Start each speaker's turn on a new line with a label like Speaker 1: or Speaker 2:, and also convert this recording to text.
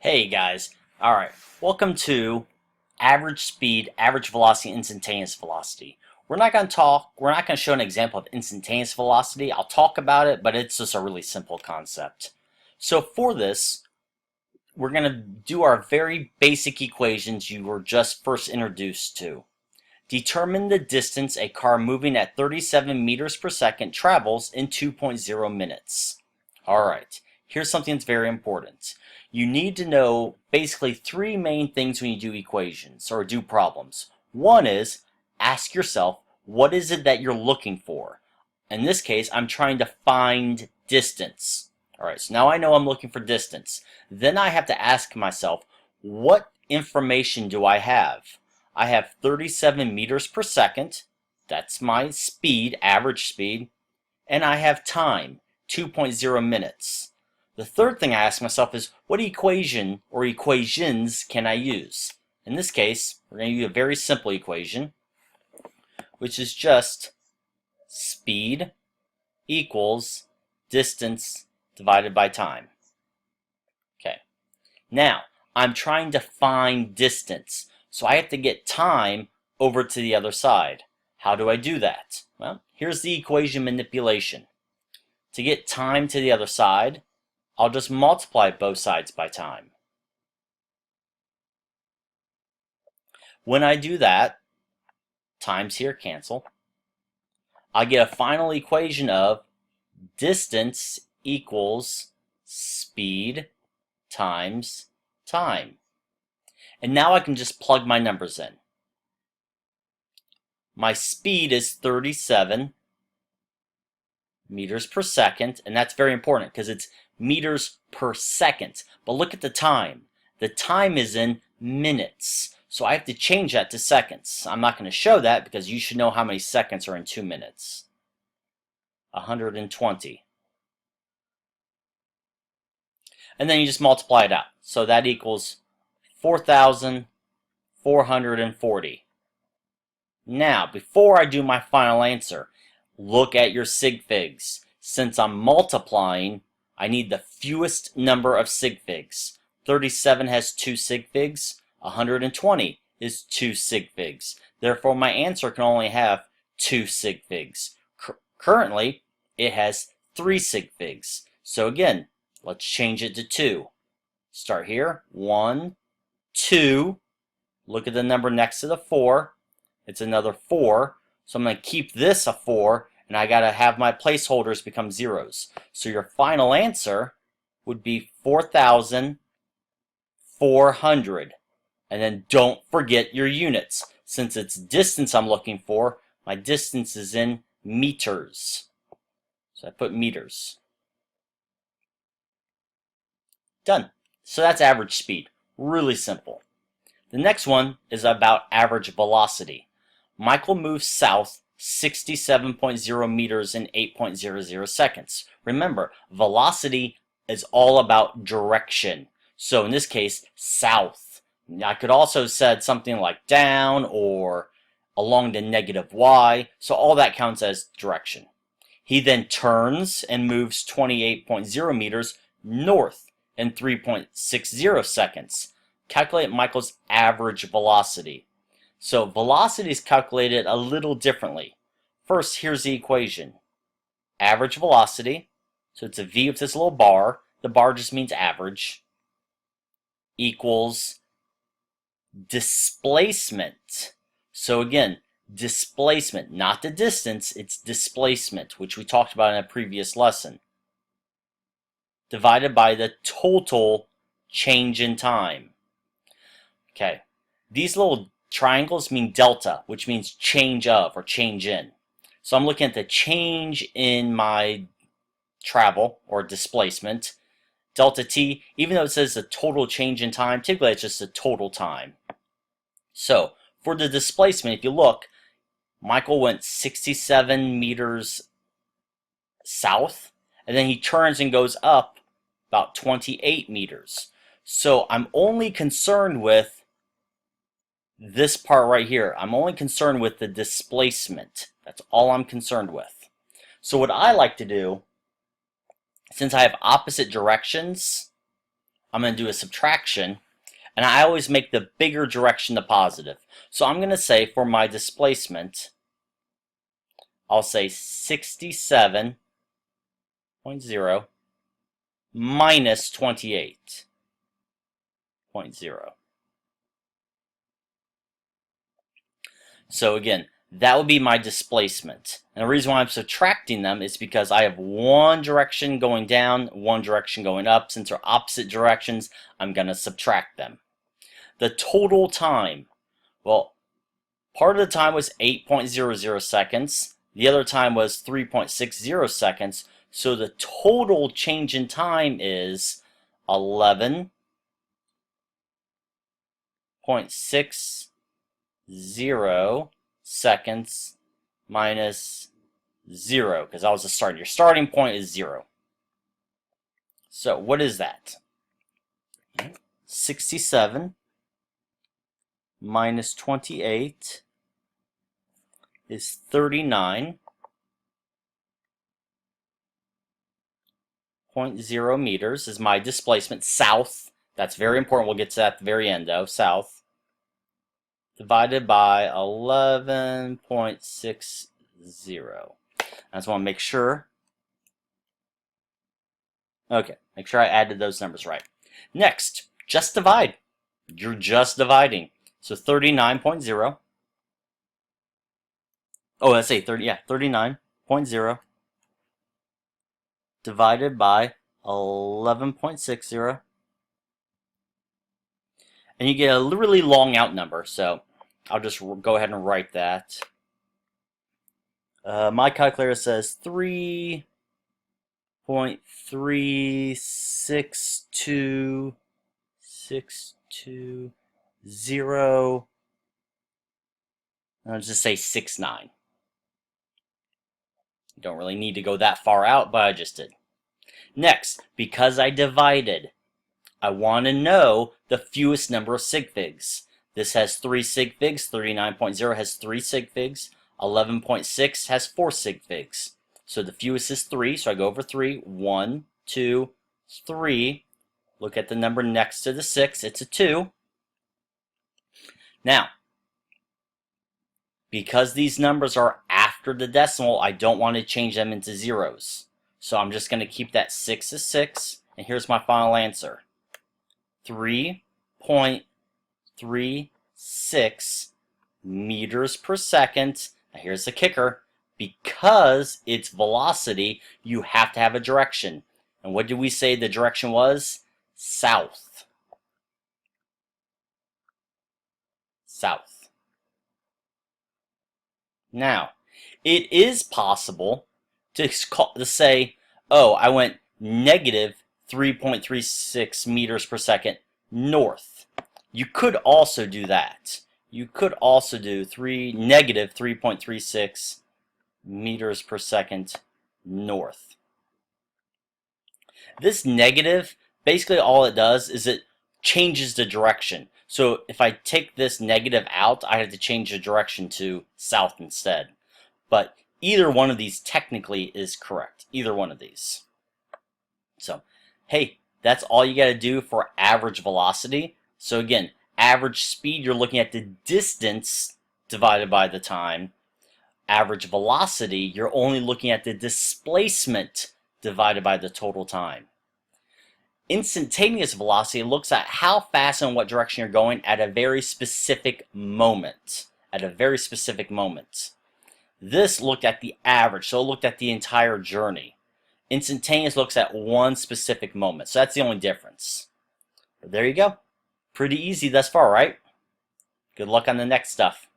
Speaker 1: Hey guys, alright, welcome to average speed, average velocity, instantaneous velocity. We're not going to show an example of instantaneous velocity. I'll talk about it, but it's just a really simple concept. So for this, we're going to do our very basic equations you were just first introduced to. Determine the distance a car moving at 37 meters per second travels in 2.0 minutes. Alright, here's something that's very important. You need to know basically three main things when you do equations or do problems. One is ask yourself, what is it that you're looking for? In this case, I'm trying to find distance. Alright, so now I know I'm looking for distance. Then I have to ask myself, what information do I have? I have 37 meters per second. That's my speed, average speed. And I have time, 2.0 minutes. The third thing I ask myself is, what equation or equations can I use? In this case, we're going to use a very simple equation, which is just speed equals distance divided by time. Okay. Now, I'm trying to find distance, so I have to get time over to the other side. How do I do that? Well, here's the equation manipulation. To get time to the other side, I'll just multiply both sides by time. When I do that, times here cancel. I get a final equation of distance equals speed times time. And now I can just plug my numbers in. My speed is 37 meters per second, and that's very important because it's meters per second. But look at the time. The time is in minutes. So I have to change that to seconds. I'm not going to show that because you should know how many seconds are in 2 minutes. 120. And then you just multiply it out. So that equals 4,440. Now, before I do my final answer, look at your sig figs. Since I'm multiplying, I need the fewest number of sig figs. 37 has 2 sig figs. 120 is 2 sig figs. Therefore, my answer can only have 2 sig figs. Currently, it has 3 sig figs. So again, let's change it to 2. Start here. 1, 2. Look at the number next to the 4. It's another 4. So I'm going to keep this a 4, and I got to have my placeholders become zeros. So your final answer would be 4,400. And then don't forget your units. Since it's distance I'm looking for, my distance is in meters. So I put meters. Done. So that's average speed. Really simple. The next one is about average velocity. Michael moves south 67.0 meters in 8.00 seconds. Remember, velocity is all about direction. So in this case, south. I could also have said something like down or along the negative y. So all that counts as direction. He then turns and moves 28.0 meters north in 3.60 seconds. Calculate Michael's average velocity. So velocity is calculated a little differently. First, here's the equation. Average velocity, so it's a v with this little bar. The bar just means average, equals displacement. So again, displacement, not the distance, it's displacement, which we talked about in a previous lesson, divided by the total change in time. Okay, these little triangles mean delta, which means change of or change in. So I'm looking at the change in my travel or displacement. Delta t, even though it says the total change in time, typically it's just the total time. So for the displacement, if you look, Michael went 67 meters south, and then he turns and goes up about 28 meters. So I'm only concerned with this part right here. I'm only concerned with the displacement. That's all I'm concerned with. So what I like to do, since I have opposite directions, I'm going to do a subtraction, and I always make the bigger direction the positive. So I'm going to say for my displacement, I'll say 67.0 minus 28.0. So again, that would be my displacement. And the reason why I'm subtracting them is because I have one direction going down, one direction going up. Since they're opposite directions, I'm going to subtract them. The total time, well, part of the time was 8.00 seconds. The other time was 3.60 seconds. So the total change in time is 11.60 seconds minus 0, because that was the start. Your starting point is 0. So what is that? 67 minus 28 is 39.0 meters is my displacement south. That's very important. We'll get to that at the very end though. South. Divided by 11.60. I just want to make sure. Okay, make sure I added those numbers right. Next, just divide. You're just dividing. So 39.0. Oh, let's say 39.0 divided by 11.60. And you get a really long out number, so I'll just go ahead and write that. My calculator says 3.362620. I'll just say 69. You don't really need to go that far out, but I just did. Next, because I divided, I want to know the fewest number of sig figs. This has 3 sig figs, 39.0 has 3 sig figs, 11.6 has 4 sig figs. So the fewest is 3, so I go over 3. 1, 2, 3. Look at the number next to the 6, it's a 2. Now, because these numbers are after the decimal, I don't want to change them into zeros. So I'm just going to keep that 6 as 6, and here's my final answer. 3.36 meters per second. Now here's the kicker. Because it's velocity, you have to have a direction. And what did we say the direction was? South. South. Now, it is possible to say, oh, I went negative 3.36 meters per second north. You could also do that. You could also do negative 3.36 meters per second north. This negative, basically all it does is it changes the direction. So if I take this negative out, I have to change the direction to south instead. But either one of these technically is correct. Either one of these. So, hey, that's all you got to do for average velocity. So again, average speed, you're looking at the distance divided by the time. Average velocity, you're only looking at the displacement divided by the total time. Instantaneous velocity looks at how fast and what direction you're going at a very specific moment. At a very specific moment. This looked at the average, so it looked at the entire journey. Instantaneous looks at one specific moment, so that's the only difference. But there you go. Pretty easy thus far, right? Good luck on the next stuff.